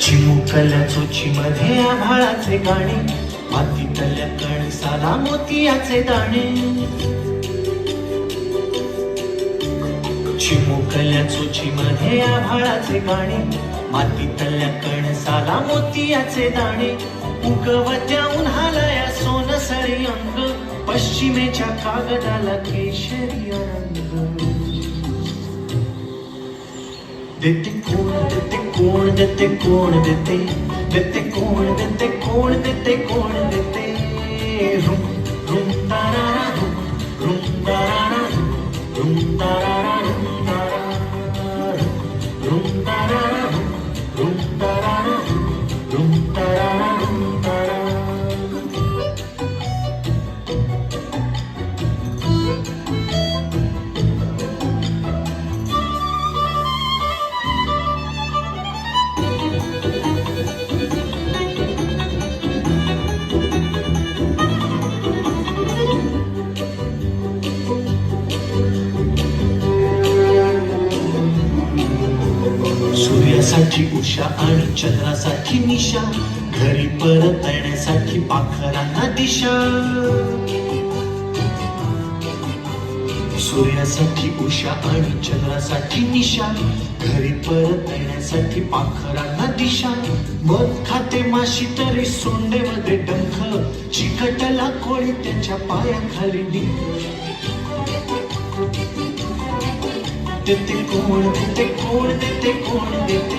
चिमुकल्या चोचीमध्ये आभाळाचे गाणे, मातीतल्या कणसाला मोतियाचे दाणे. चिमुकल्या चोचीमध्ये आभाळाचे गाणे, मातीतल्या कणसाला मोतियाचे दाणे. उगवत्या उन्हाला या सोनसरी अंग, पश्चिमेच्या कागदाला केशरी रंग. देते कोण देते कोण देते कोण देते, देते कोण देते कोण देते कोण देते. रुम रुम तारारा रुम रुम तारारा रुम तारारा रुम तारारा रुम तारारा रुम तारारा रुम तारारा रुम तारारा. सूर्यासाठी उषा आणि चंद्रासाठी निशा, घरी परतण्यासाठी पाखरांना दिशा. सूर्यासाठी उषा आणि चंद्रासाठी निशा, घरी परतण्यासाठी पाखरांना दिशा. मध खाते माशी तरी सोंडेमध्ये डंख, चिकटला कोळी त्यांच्या पायाखाली डिंक. देते कोण देते कोण देते कोण देते.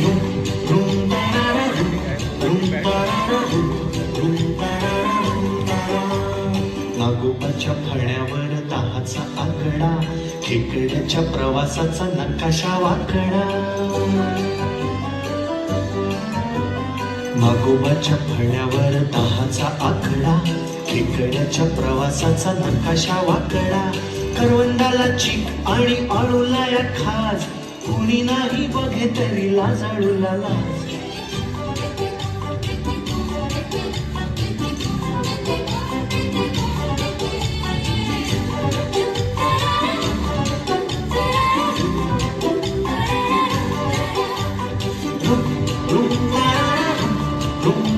रुम रुम तारारा रुम रुम तारारा रुम रुम तारारा रुम तारारा. नागोबाच्या फळ्यावर दहाचा आकडा, खेकड्याच्या प्रवासाचा नकाशा वाकडा. नागोबाच्या फळ्यावर दहाचा आकडा, खेकड्याच्या प्रवासाचा नकाशा वाकडा. करवंदाला चीक आणि आळूला या खास, कुणी नाही बघे तरी लाजाळूला लाज. रुम रुम तारारा रुम